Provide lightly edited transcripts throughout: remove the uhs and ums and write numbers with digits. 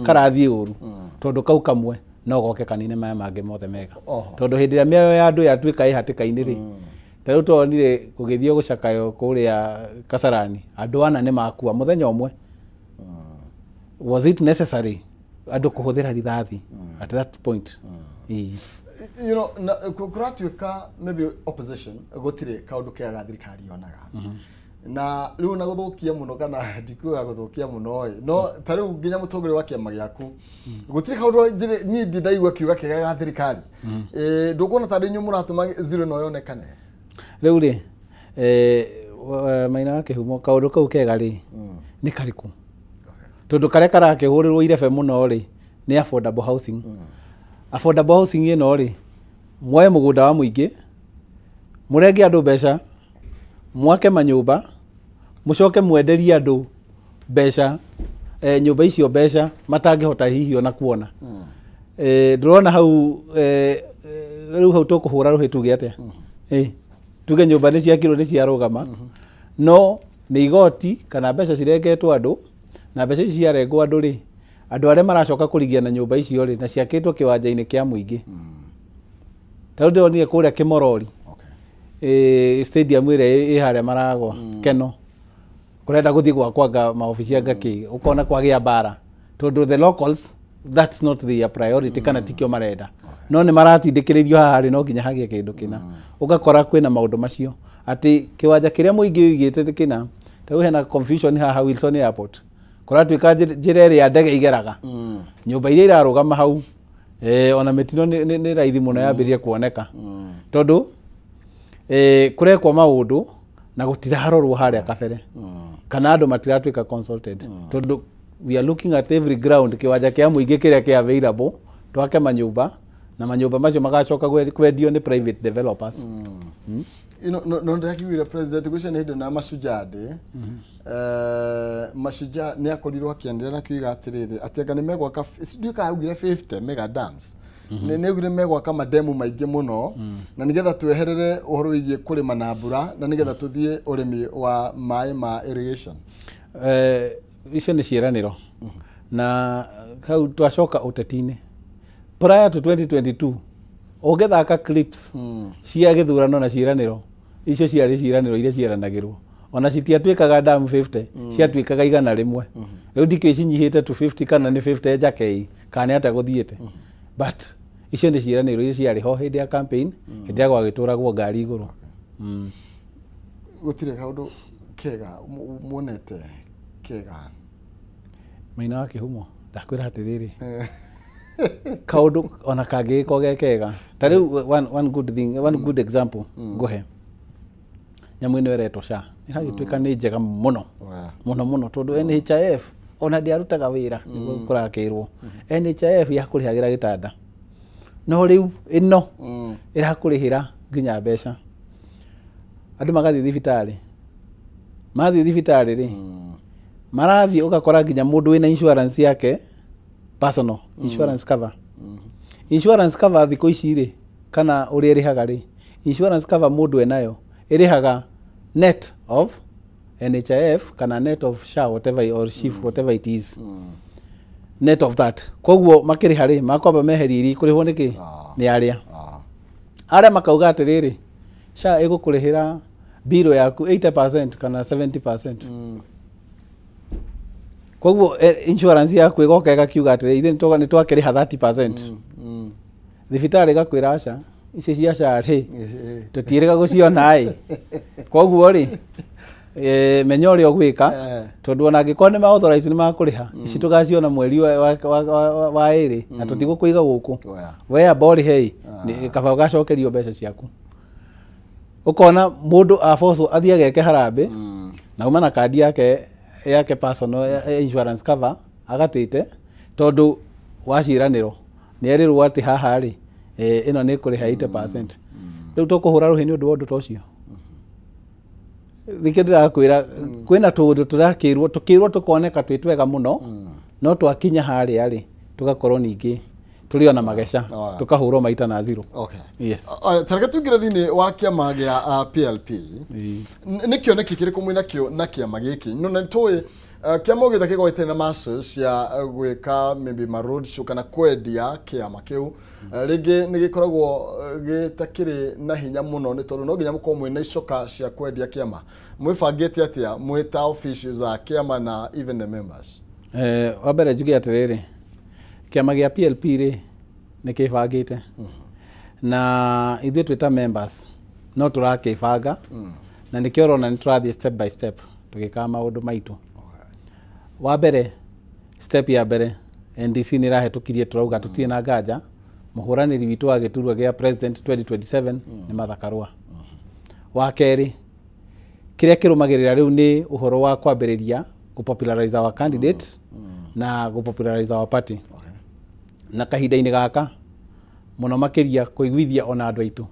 karathie uru tondu kau kamwe no goke kanine maya mange mothe mega tondu hindi ya mioyo ya andu yatuika ihatikaini ri tariu tonire kugithio gucakayo kuria Kasarani andu ana ni makua muthenya umwe was it necessary andu kuhuthira rithathi at that point you know kuratuika maybe opposition gutire kaundu kega thirikari yonaga na riu na guthukia muno kana ndikuga guthukia muno no tariu nginya mutongore wa kiama giaku gutire kaundu ni ndaigua kiuga kega ga thirikari ndukona tari nyu muratuma zero no yonekane riu ri Maina Kihumo kaundu kau kega ri ni kariku tondu kare karakihurirwo irebe muno ri ni affordable housing affordable housing ino ri mwoe mugunda wa muingi murenge andu mbeca mwake manyumba mucoke mwenderie andu mbeca nyumba icio mbeca matangihota hihi ona kuona ndurona hau riu hau tukuhura ruhi tuge atia tuge nyumba ni ciakirwo ni ciarugama no ni igoti kana mbeca cirengetwo andu na mbeca ici ciarengwo andu ri andu aria maracoka kurigia na nyumba icio ri na ciakitwo kiwanja-ini kia muingi tau ndionire kuria Kimorori stadium ire iharia maragwa keno kurenda guthii gwakwa maofici ngaki ukona kwagia bara tondu the locals that's not the priority kana tikio marenda no ni maratindikiririo haha no nginya hagie kindu kina ugakora kwina maundu macio ati kiwanja kiria muingi wigite kina tau hena confusion haha Wilson Airport kuratuika njira iri ya ndege igeraga nyumba iria irarugama hau ona mitino ni raithi muno yambirie kuoneka tondu kurekwa maundu na gutirarorwo haria kabere kana andu matiratuika consulted tondu we are looking at every ground kiwanja kia muingi kiria kia available twake manyumba na manyumba macio magacoka kwendio ni private developers no ndakiwira president gucene hindo na Mashujade Mashujaa ni akorirwo akiendelea na kuiga atiriri atianga ni megwaka nduka augire 50 mega dams ne ugire megwaka mademu maingi muno na nigetha tweherere uhoro wigie kurima na mbura na nigetha tuthie urimi wa mai ma irrigation icio ni ciiraniro na kau twacoka utetine prior to 2022 ugethaka clips cia githurano na ciiraniro icio ciari ciiraniro iria cieranagirwo ona citiatuikaga dam 50 ciatuikaga igana rimwe riu ndike cinyihite to 50 kana ni 50 jakei kana ata guthiete but icio ni ciiraniro iria ciari ho hindi ya campaign hindi ya gwagituragwo ngari iguru gutire kaundu kega muonete kega Maina Kihumo ndakwira atiriri kaundu ona kage koge kega tari one good thing one good example gohe nyamu ino eretwo SHA iragituika ni njega muno muno tondu NHIF ona ndiarutaga wira niguo kurakirwo NHIF ya kurihagira gitanda no riu ino irakurihira nginya mbeca andu magathi thibitari mathi thibitari ri marathi ugakora nginya mundu wina insurance yake personal insurance cover insurance cover thiko ici ri kana uri rihaga ri insurance cover mundu enayo irihaga net of NHIF kana net of SHA whatever or SHIF whatever it is net of that koguo makiriha ri makwamba meheriri kurihwo niki ni aria makauga atiriri SHA igukurihira biro yaku 80% kana 70% koguo insurance yaku igoka igakiuga atiriri ithe ni twakiriha 30% thibitari gakwira aca ici cia SHA ri tutiriga guciona koguo ri menya uria gwika tondu ona angikoo ni authorize ni makuriha ici tugaciona mweri wa iri na tutigukuiga guku we abori hei ni kaba ugacokerio mbeca ciaku ukona mundu afoso athia geke harambe na uma na kadi yake personal insurance cover agatite tondu waciraniro ni erirwo ati haha ri ino ni kuriha 80% riu tukuhura ruhi ni undu wa undu tocio rikendira kwira kwina tundu turakirwo tukoneka twitwega muno no twakinya hari ari tugakorwo ningi turi ona magesha tukahurwo maita na zero yes tareka tungira thini wa kiama gia PLP nikio neki kiri kumwina kio na kiama giki no na toy kiama githa kigwete na masses ya gwika maybe ma road show kana kwendia kiama kiu ringi ni gikoragwo gitakiri na hinya muno ni tondu no ginya muko mwina icoka cia kwendia kiama mwifangite atia mwita officials za kiama na even the members wabere jugi atiriri kiama gia PLP ri ni kifangite na ithuĩ twita members no turakibanga na nikio rona ni turathie step by step tugika maundu maitu wa mbere step ya mbere NDC ni rahitukirie turauga tutie na nganja muhuraniri witu wa giturwa gia president 2027 ni Martha Karua wa keri kiria kirumagirira riu ni uhoro wa kwambiriria gupopularize our candidate na gupopularize our party na kahinda-ini gaka muno makiria kuiguithia ona andu aitu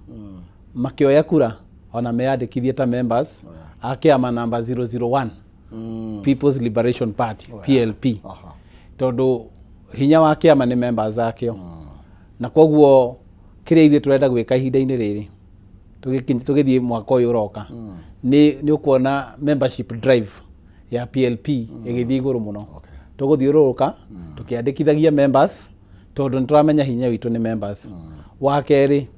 makioya kura ona meandikithie ta members akiama number 001 People's Liberation Party PLP tondu hinya wa kiama ni members akio na koguo kiria ithuĩ turenda gwika ihinda-ini riri tugithie mwaka uyu uroka ni ukuona membership drive ya PLP igithie iguru muno tuguthiururuka tukiandikithagia members tondu nituramenya hinya witu ni members wa keri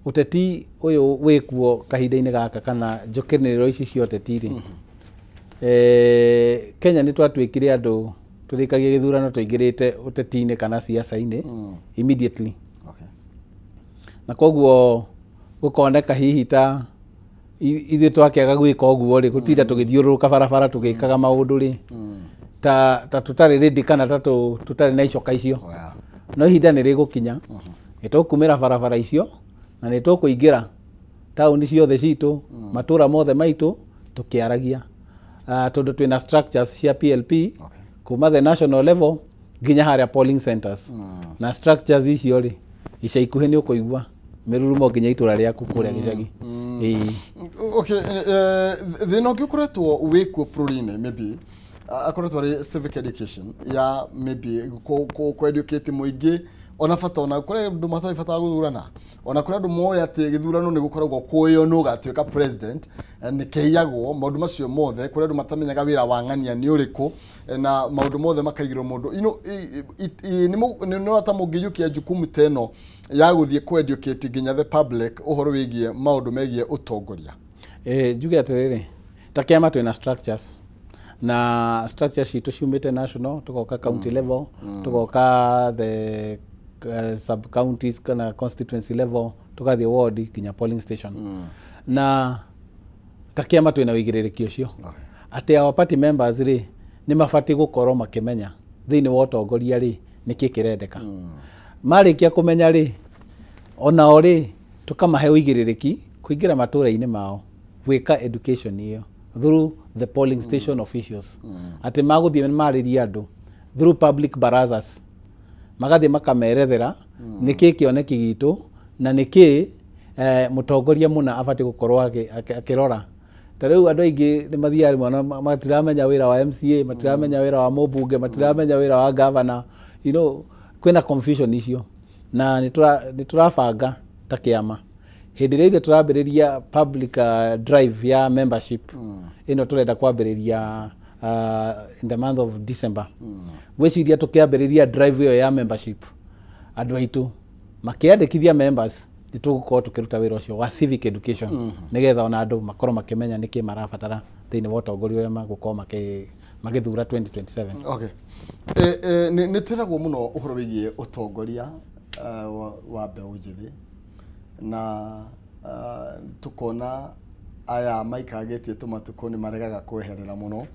uteti uyu wikuo kahinda-ini gaka kana njukiririro ici cia uteti ri Kenya ni twatwikire andu turikagia githurano tuingirite uteti-ini kana siasa-ini immediately na koguo gukoneka hihi ta ithuĩ twakiaga gwika ũguo ri gutinda tugithiururuka barabara tugikaga maundu ri ta tutari ready kana tutari na icoka icio no ihinda ni rigukinya nitukumira barabara icio na nitukuingira tauni ciothe citu matura mothe maitu tukiaragia tondu twina structures cia PLP kuma the national level nginya haria polling centers na structures icio ri ica ikuhi ni ukuigua mirurumo nginya itura riaku kuria gicagi okay thina ngikuretwo wikuo bururi-ini maybe akoretwo ari civic education ya maybe ko educate muingi ona bata ona kuri andu mathai bata guthurana ona kuri andu moya ati githurano ni gukoragwo kuyo no gatuika president ni keiyagwo maundu macio mothe kuri andu matamenyaga wira wa ng'ania ni uriku na maundu mothe makaigirwo mundu ni no ata mungiyukia jukumu teno ya guthie ku educate nginya the public uhoro wigie maundu megie utongoria juge atiriri ta kiama twina structures na structures citu ciumite national tugoka county level tugoka the sub counties kana constituency level tugathie ward nginya polling station na kakiama twina wigiririki ucio ati our party members ri ni mafati gukorwo makimenya thiini wa utongoria ri niki kirendeka marikia kumenya ri ona ori tukamahe wigiririki kuingira matura-ini mao gwika education iyo through the polling station officials ati maguthie mariria andu through public barazas magathie makamerethera niki kioneki gitu na niki mutongoria muna abati gukorwo akirora tariu andu aingi ni mathiari mwana matiramenya wira wa MCA matiramenya wira wa mubunge matiramenya wira wa governor kwina confusion icio na niturabanga ta kiama hindi ria turambiriria public drive ya membership ino turenda kwambiriria in the month of December gwiciria tukiambiriria drive iyo ya membership andu aitu makiandikithia members nitugukorwo tukiruta wira ucio wa civic education nigetha ona andu makorwo makimenya niki marabatara thiini wa utongoria uria magukorwo magithura 2027 okay ni twiragwo muno uhoro wigie utongoria wa mbeu njithi na tukona aya maikagetie tumatuko ni maregaga kweherera muno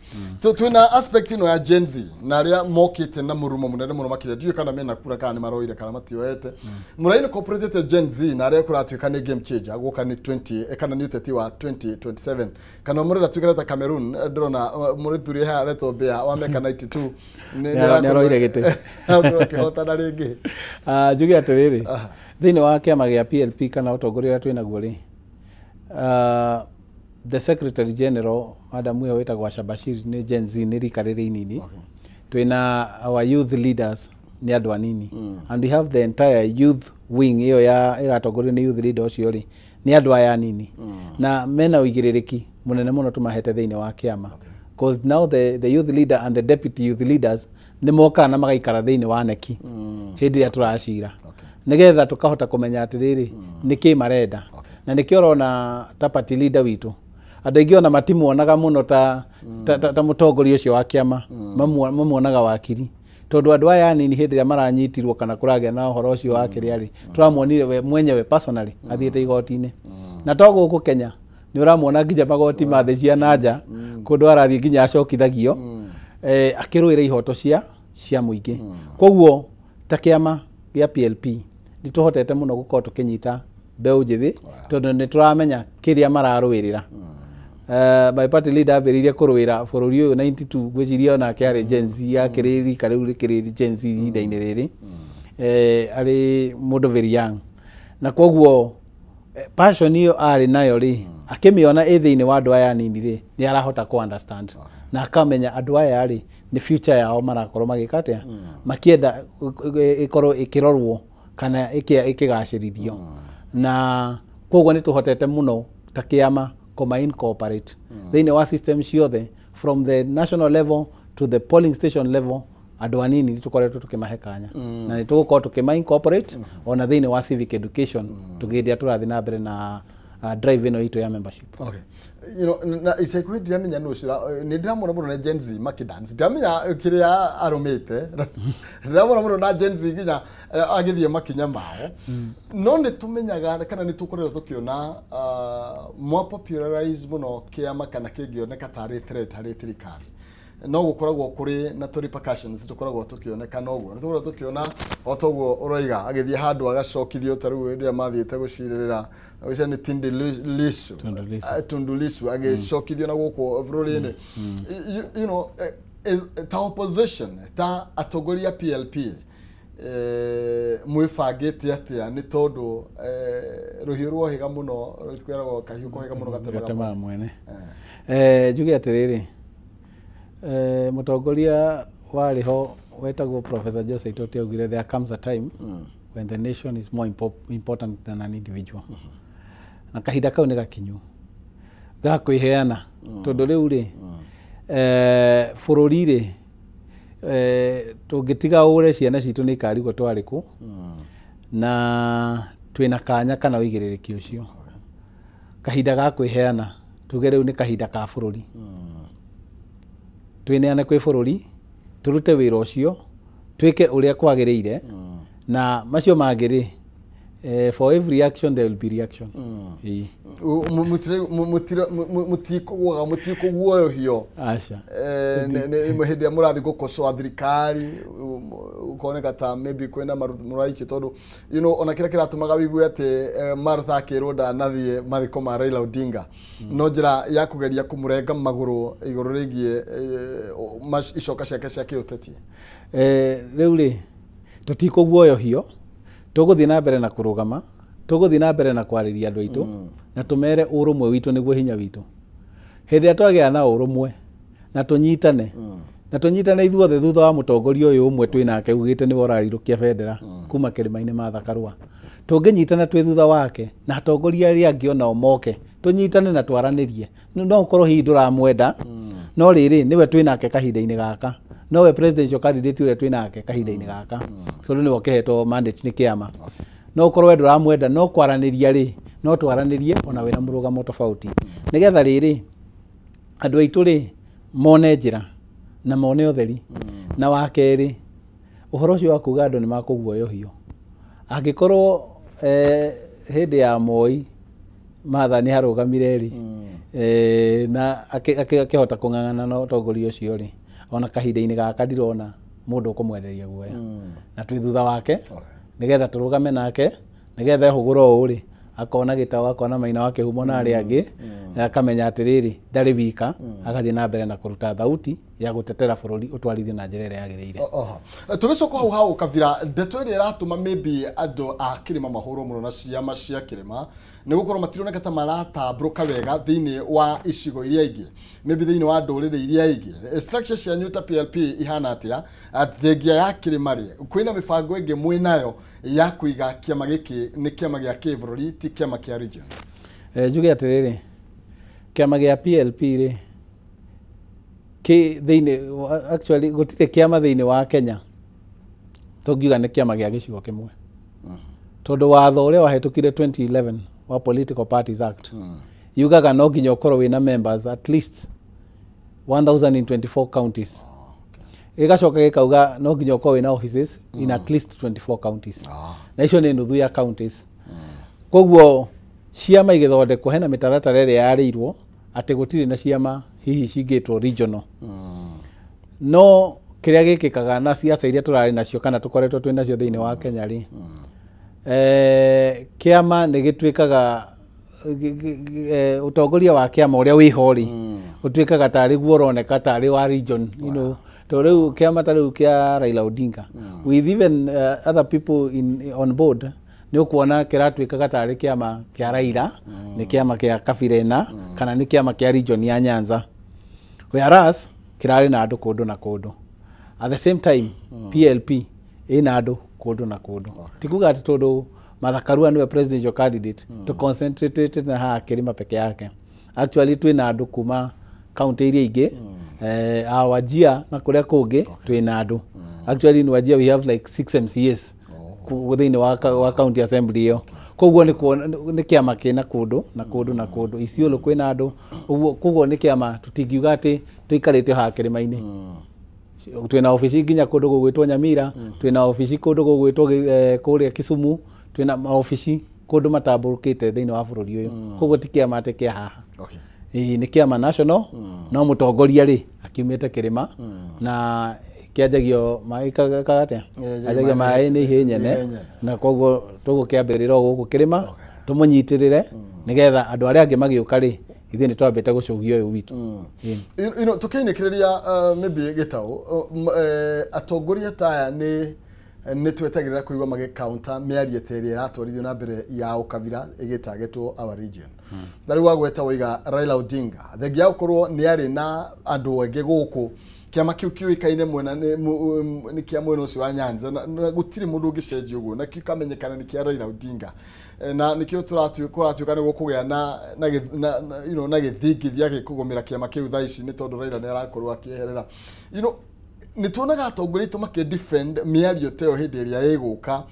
twina aspect ino ya Gen Z na ria mokite na murumo munene muno makire ndiyo kana mena kura kana maroire kana matioete muraini cooperative Gen Z na ria kuratuika ni game changer guka ni 20 kana ni uteti wa 2027 kana murira twikara ta Cameroon ndrona murithuri ha reto bea wa meka 92 ni aroire gite hota na ringi jugi atiriri thiini wa kiama gia PLP kana utongoria twina guo ri the Secretary General Madam Uyo wetagwa Shabashir ni Gen Z ni rikarire inini twina our youth leaders ni andu anini and we have the entire youth wing iyo ya iratongorio ni youth leader ucio ri ni andu aya anini na mena uigiririki munene muno tumahete thiini wa kiama because now the youth leader and the deputy youth leaders nĩ moka na magaikara thĩinĩ wa neki hĩndĩ ĩrĩa tũracira nĩgetha tũkahota kũmenya atĩrĩrĩ nĩkĩ marenda na nĩkĩo ũrona ta party leader witũ andũ aingĩ ona matimuonaga mũno ta mũtongoria ũcio wa kĩama mamuonaga wakiri tondũ andũ aya anini hĩndĩ ĩrĩa maranyitirwo kana kũragĩa na ũhoro ũcio wa kĩrĩa rĩ tũramuonire we mwenyewe personally athiĩte igoti-inĩ na to gũkũ Kenya nĩ ũramuona nginya magoti ma thĩ cia nanja kũndũ arathiĩ nginya acokithagio akĩrũĩra ihoto cia mũingĩ koguo ta kĩama gĩa PLP nĩ tũhotete mũno gũkorwo tũkĩnyita mbeũ njĩthĩ tondũ nĩ tũramenya kĩrĩa mararũĩrĩra my party leader ambĩrĩirie kũrũĩra bũrũri ũyũ 92 gwĩciria ona kĩarĩ Gen Z akĩrĩri karĩu rĩkĩrĩri Gen Z ihinda-inĩ rĩrĩ arĩ mũndũ very young na koguo passion ĩyo arĩ nayo rĩ akĩmĩona thĩinĩ wa andũ aya anini rĩ nĩ arahota kũ understand na akamenya andũ aya rĩ nĩ future yao marakorwo magĩka atĩa makĩenda ĩkorwo ĩkĩrorwo kana ĩkĩgacĩrithio na koguo nĩ tũhotete mũno ta kĩama incorporate thĩinĩ wa system ciothe from the national level to the polling station level andũ anini nĩ tũkoretwo tũkĩmahe kanya na nĩ tũgũkorwo tũkĩma incorporate ona thĩinĩ wa civic education tũgĩthia tũrathiĩ na mbere na drive ĩno itũ ya membership. Okay. You know, na icaikuhĩ ndiramenya nũ ũcio nĩ ndiramwona mũno na Gen Z makidance ndiramenya kĩrĩa arũmĩte ndiramwona mũno na Gen Z nginya agĩthiĩ makinya mao no nĩ tũmenyaga kana nĩ tũkoretwo tũkĩona more popularize mũno kĩama kana kĩngĩoneka tarĩ threat harĩ thirikari no gũkoragwo kũrĩ na repercussions tũkoragwo tũkĩoneka noguo nĩ tũkoragwo tũkĩona o toguo ũroiga agĩthiĩ handũ agacokithio ta rĩu hĩndĩ ĩrĩa mathiĩte gũcirĩrĩra wica nĩ Tundu Lissu agĩcokithio na gũkũ bũrũri-inĩ you know ta opposition ta atongoria PLP mwĩbangĩte atĩa nĩ tondũ rũhiũ rwohĩga mũno kwĩragwo kahiũ kohĩga mũno gatemaga mwene njuge atĩrĩrĩ mũtongoria warĩ ho wetagwo Professor Joe Saitoti augire there comes a time when the nation is more important than an individual na kahinda kau nĩ gakinyu ga kwĩheana tondũ rĩu rĩ bũrũri rĩ tũngĩtiga ũre ciana citũ nĩ ikarigwo twarĩ kũ na twĩna kanya kana ũigĩrĩrĩki ũcio kahinda ga kwĩheana tuge rĩu nĩ kahinda ka bũrũri twĩneane kwĩ bũrũri tũrute wĩra ũcio twĩke ũrĩa kwagĩrĩire na macio mangĩ rĩ for every action there will be reaction mutikũguoyohio aca hĩndĩ ĩrĩa mũrathiĩ gũkosoa thirikari ũkoneka ta maybe kwĩna mũraiki tondũ you know ona kĩrĩa kĩratũmaga wĩigue atĩ Martha akĩrwo ndanathiĩ mathiko ma Raila Odinga no njĩra ya kũgeria kũmũrenga magũrũ igũrũ rĩgiĩ icoka ciake cia kĩũteti rĩu rĩ tũtikũguoyohio tũgũthiĩ na mbere na kũrũgama tũgũthiĩ na mbere na kwarĩria andũ aitũ na tũmere ũrũmwe witũ nĩguo hinya witũ hĩndĩ ĩrĩa twagĩa na ũrũmwe na tũnyitane ithuothe thutha wa mũtongoria ũyũ ũmwe twĩnake ugĩte nĩwe ũrarirũkia bendera kuma kĩrĩma-inĩ ma Thakarũa tũngĩnyitana twĩ thutha wake na atongoria arĩa angĩ onao moke tũnyitane na twaranĩrie no ũkorwo hihi ndũramwenda no rĩrĩ nĩwe twĩnake kahinda-inĩ gaka nowe presidential candidate ũrĩa twĩnake kahinda-inĩ gaka tondũ nĩwe ũkĩhetwo mandate nĩ kĩama no ũkorwo we ndũramwenda no kwaranĩria rĩ no twaranĩrie ona wĩna mũrũgamo tofauti nĩgetha rĩrĩ andũ aitũ rĩ mone njĩra na mone ũtheri na wa kerĩ ũhoro ũcio wa kuga andũ nĩ makũguoyohio angĩkorwo hĩndĩ ya Moi Martha nĩ harũgamire rĩ na akĩhota kũng'ang'ana na ũtongoria ũcio rĩ ona kahinda-inĩ gaka ndirona mũndũ ũkũmwenderia guoya na twĩ thutha wake nĩgetha tũrũgame nake nĩgetha ehũgũra ũũ rĩ akona gĩtaũ akona Maina wa Kĩhumo na arĩa angĩ akamenya atĩrĩrĩ ndarĩ wika agathiĩ na mbere na kũruta thauti ya gũtetera bũrũri ũtwarithio na njĩra ĩrĩa yagĩrĩire tũgĩcoka hau hau kabira ndeto ĩrĩa ĩratũma maybe andũ a kĩrĩma mahũrwo mũno na ciama cia kĩrĩma nĩ gũkorwo matironeka ta maratambũrũka wega thĩinĩ wa icigo iria ingĩ maybe thĩinĩ wa ndũrĩrĩ iria ingĩ structure cia nyuta PLP ihana atĩa thengia ya kĩrĩma rĩ kwĩna mĩbango ĩngĩ mwĩnayo ya kũiga kĩama gĩkĩ nĩ kĩama gĩa kĩbũrũri ti kĩama kĩa regions njuge atĩrĩrĩ kĩama gĩa PLP rĩ actually gutire kiama thiini wa Kenya tungiuga ni kiama gia gicigo kimwe tondu watho uria wahetukire 2011 wa Political Parties Act yugaga no nginya ukorwo wina members at least 1024 counties. Igacoka gikauga no nginya ukorwo wina offices in at least 24 counties. Na icio ni nuthu ya counties. Koguo ciama igithondekwo hena mitaratara iria yarirwo ati gutire na ciama hihi cingitwo regional. No kiria gikikaga na siasa iria turari nacio kana tukoretwo twi nacio thiini wa Kenya ri kiama ni gitwikaga utongoria wa kiama uria wiho ri utwikaga tari guo roneka tari wa region, you know, to riu kiama tari kia Raila Odinga with even other people on board ni ukuona kiratwikaga tari kiama kia Raila ni kiama kia Kabirena kana ni kiama kia region ya Nyanza, whereas kirari na andu kundu na kundu. At the same time PLP ina andu kundu na kundu. Tikuga ati tondu Martha Karua niwe presidential candidate to concentrate na ha Kirima peke yake. Actually twina andu kuma county iria ingi Wajia na kuria kungi twina andu. Actually in Wajia we have like 6 MCAs within wa county assembly hiyo. Koguo ni kiama kina kundu na kundu na kundu. Isiolo kwina andu. Koguo ni kiama tutingiuga ati tuikarite ha Kirima-ini. Twina ofisi nginya kundu gugwitwo Nyamira, twina ofisi kundu gugwitwo kuria Kisumu, twina ofisi kundu matamburukite thiini wa bururi uyu. Koguo ti kiama ati kia haha. Ni kiama national no mutongoria ri akiumite Kirima na kianjagio maikaga atia ajagio mai ni hinyene na koguo tugukiambirira guku Kirima tumunyitirire nigetha andu aria angi magiuka ri ithe ni twambite gucugio uyu witu. You know tukiinikiria maybe gitau atongoria taya ni twetagirira kuigwa mage counter miarie teri iratwarithio na mbere ya ukabira igitagetwo our region. Dari wagweta wiga Raila Odinga thegia ukorwo ni ari na andu enge guku kiama kiu kiuikaine mwena ni kia mwena ucio wa Nyanza na gutiri mundu ungicenjia uguo na kikamenyekana ni kia Raila Odinga na nikio turatuika ni gukugia na you know na githingithia gikugumira kiama kiu thaici ni tondu Raila ni arakorwo akieherera. You know ni tuonaga atongoria tu make defend miario teo hindi iria iguka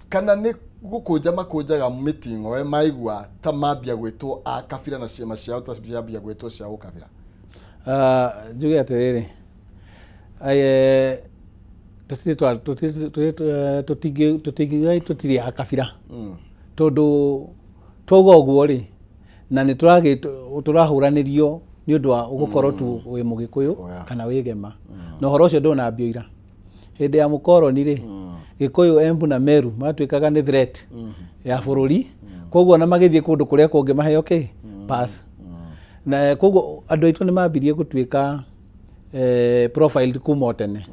kana ni gukunja makunjaga meeting o maigua ta mambia gwitwo a kabira na ciama ciao ta ciambia gwitwo cia ukabira. Juge atiriri tutiri a kabira tondu twogo guo ri na ni turahuranirio ni undu wa ugukorwo tu wi mugikuyu kana wi gema no horo ucio ndona mbio ira hindi ya mukoroni ri Gikuyu, Embu na Meru matwikaga ni threat ya bururi koguo na magithie kundu kuria kungi mahe okay pass na koguo andu aitu ni mambirie gutwika profile kuma tene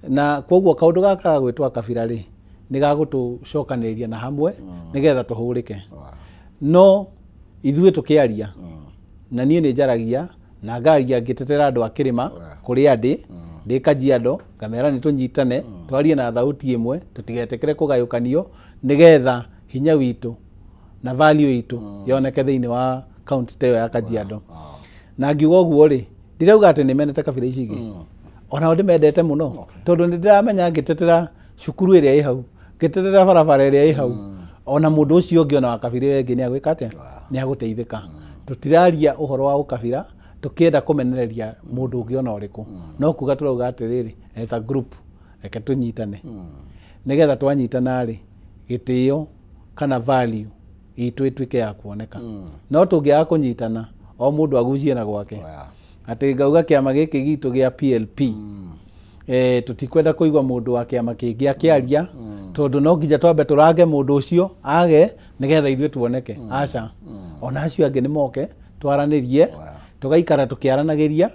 na koguo kaundu gaka gwitwa kabira ri ni gagutucokaniria na hamwe nigetha tuhurike no ithuĩ tukiaria na niĩ nĩ njaragia na ngaria ngĩtetera andũ a Kĩrĩma kũrĩa ndĩ ndĩ Kajiado ngamera nĩ tũnyitane twarie na thauti ĩmwe tũtigetekere kũgayũkanio nigetha hinya witũ na value itũ yoneke thĩinĩ wa county teyo ya Kajiado. Na ngiuga ũguo rĩ ndirauga atĩ nĩ menete kabira ici ingĩ ona ndĩmendete mũno tondũ nĩ ndĩramenya ngĩtetera cukuru ĩrĩa ĩ hau ngĩtetera barabara ĩrĩa ĩ hau ona mundu ucio ũngĩ ona wa kabira wengi ni agwika atia ni aguteithika. Tutiraria uhoro wa ukabira tukienda kumenereria mundu ũngĩ ona ũrĩkũ no kuga turauga atiriri as a group reke tunyitane nigetha twanyitana ri gitio kana value itu ituike ya kuoneka no tungiaga kunyitana o mundu agucie na gwake ati ngauga kiama giki gitu gia PLP tutikwenda kuigwa mundu wa kiama kingi akiaria tondu no nginya twambe turange mundu ucio age nigetha ithuĩ tuoneke aca ona acio angi ni moke twaranirie tugaikara tukiaranagiria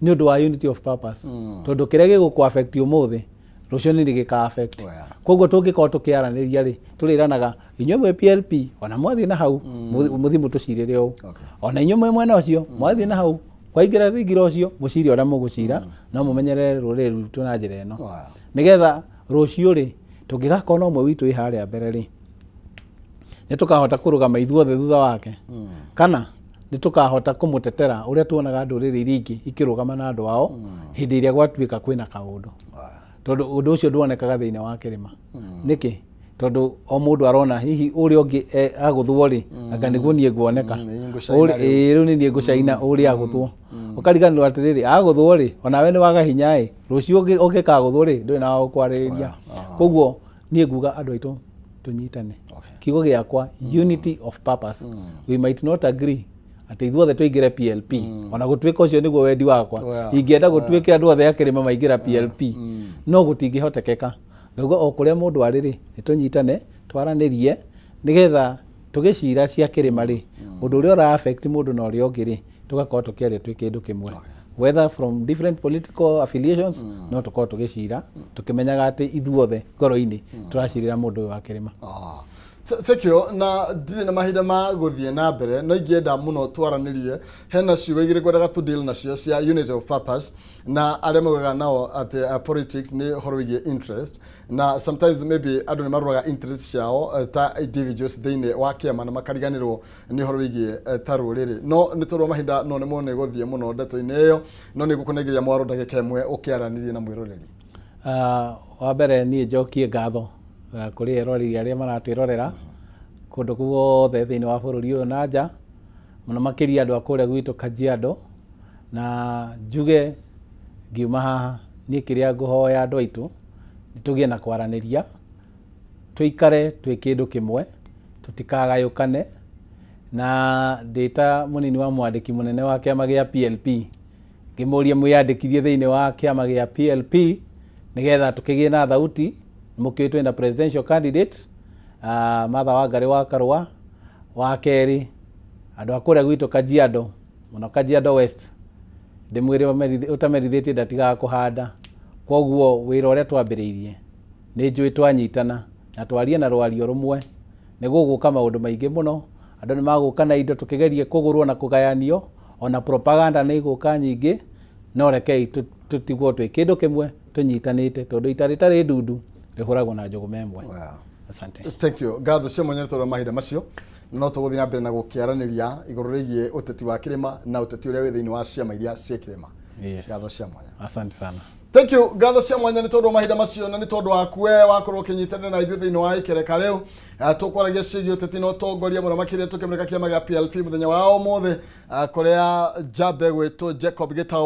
ni undu wa unity of purpose tondu kiria giguku affect umuthi rucio ni gika affect koguo tungikorwo tukiaraniria ri turiranaga inyuĩ mwe PLP ona mwathie na hau muthi mutucirire u ona inyuĩ mwena ucio mwathie na hau kwaingira thingira ucio muciri ora mugucira no mumenyerere ruriri rutu na njira ino nigetha rucio ri tungigakona umwe witu iharia mbere ri ni tukahota kurugama ithuothe thutha wake kana nĩ tũkahota kũmũtetera ũrĩa tuonaga ndũrĩrĩ iringi ikĩrũgama na andũ ao hĩndĩ ĩrĩa gwatuĩka kwĩna kaũndũ tondũ ũndũ ũcio nduonekaga thĩinĩ wa kĩrĩma nĩkĩ tondũ o mũndũ arona hihi ũrĩa ũngĩ agũthwo rĩ anga nĩguo niĩ nguoneka rĩu nĩ niĩ ngũcaina ũrĩa agũthwo ũkariganĩrwo atĩrĩrĩ agũthwo rĩ onawe nĩ waga hinya ĩ rũciũ ũngĩkagũthwo rĩ ndũrĩ na wa gũkwarĩrĩria koguo niĩ nguga andũ aitũ tunyitane kiugo gĩakwa unity of purpose we might not agree atĩ ithuothe tũingĩre PLP ona gũtuĩka ũcio nĩguo wendi wakwa ingĩenda gũtuĩke andũ othe a kĩrĩma maingĩra PLP no gũtingĩhotekeka nguga o kũrĩa mũndũ arĩ rĩ nĩ tũnyitane twaranĩrie nĩgetha tũgĩcira cia kĩrĩma rĩ ũndũ ũrĩa ũra affect mũndũ na ũrĩa ũngĩ rĩ tũgakorwo tũkĩaria twĩ kĩndũ kĩmwe whether from different political affiliations no tũkorwo tũgĩcira tũkĩmenyaga atĩ ithuothe ngoro-inĩ tũracirĩra mũndũ ũyũ wa kĩrĩma. Tekio na ndirĩ na mahinda ma gũthiĩ na mbere no ingĩenda mũno twaranĩrie hena ciugo igĩrĩ ngwendaga tu deal nacio cia unity of purpose na arĩa maugaga nao atĩ politics nĩ ũhoro wĩgiĩ interest na sometimes maybe andũ nĩ marũaga interest ciao ta individuals thĩinĩ wa kĩama na makariganĩrwo nĩ ũhoro wĩgiĩ ta rũrĩrĩ no nĩ tondũ mahinda no nĩ mone gũthiĩ mũno ndeto-inĩ ĩyo no nĩ ngũkũnengĩria mwaro ndagĩka ĩmwe ũkĩaranĩrie na mwĩroreri. Wa mbere niĩ njokie ngatho kũrĩ eroreri arĩa maratwĩrorera kũndũ guothe thĩinĩ wa bũrũri ũyũ na nja mũno makĩria andũ a kũrĩa gwitũ Kajiado na njuge ngiuma haha niĩ kĩrĩa ngũhoya andũ aitũ tũgĩe na kwaranĩria tũikare twĩ kĩndũ kĩmwe tũtikagayũkane na ndĩta mũnini wa mwandĩki mũnene wa kĩama gĩa PLP ngĩmũria mwĩyandĩkithie thĩinĩ wa kĩama gĩa PLP nĩgetha tũkĩgĩe na thauti mũkĩũĩ twĩna presidential candidate Martha Wangari wa Karũa wa kerĩ andũ a kũrĩa gwitũ Kajiado mũno Kajiado West ndĩmwĩre ũtamerithĩtie ndatigaga kũhanda koguo wĩra ũrĩa twambĩrĩirie nĩ njũĩ twanyitana na twarie na rwario rũmwe nĩguo gũka maũndũ maingĩ mũno andũ nĩ magũka na indo tũkĩgerie kũgũrwo na kũgayanio ona propaganda nĩ igũka nyingĩ no rekei tũtigwo twĩ kĩndũ kĩmwe tũnyitanĩte tondũ ita rĩtarĩ ndundu rĩhũragwo na njũgũ memwe. Asante. Thank you. Ngatho cia mwanya tondũ mahinda macio no tũgũthiĩ na mbere na gũkĩaranĩria igũrũ rĩgiĩ ũteti wa kĩrĩma na ũteti ũrĩa wĩ thĩinĩ wa ciama iria cia kĩrĩma. Ngatho cia mwanya. Asante sana. Thank you. Ngatho cia mwanya nĩ tondũ mahinda macio na nĩ tondũ waku we wakorwo ũkĩnyitanĩra na ithuĩ thĩinĩ wa ikereka rĩu tũkwaragia ciĩgiĩ ũteti na ũtongoria mũno makĩria tũkĩmũrĩka kĩama gĩa PLP mũthenya wa ũmũthĩ kũrĩa njambe gwĩtũ Jacob Gĩtaũ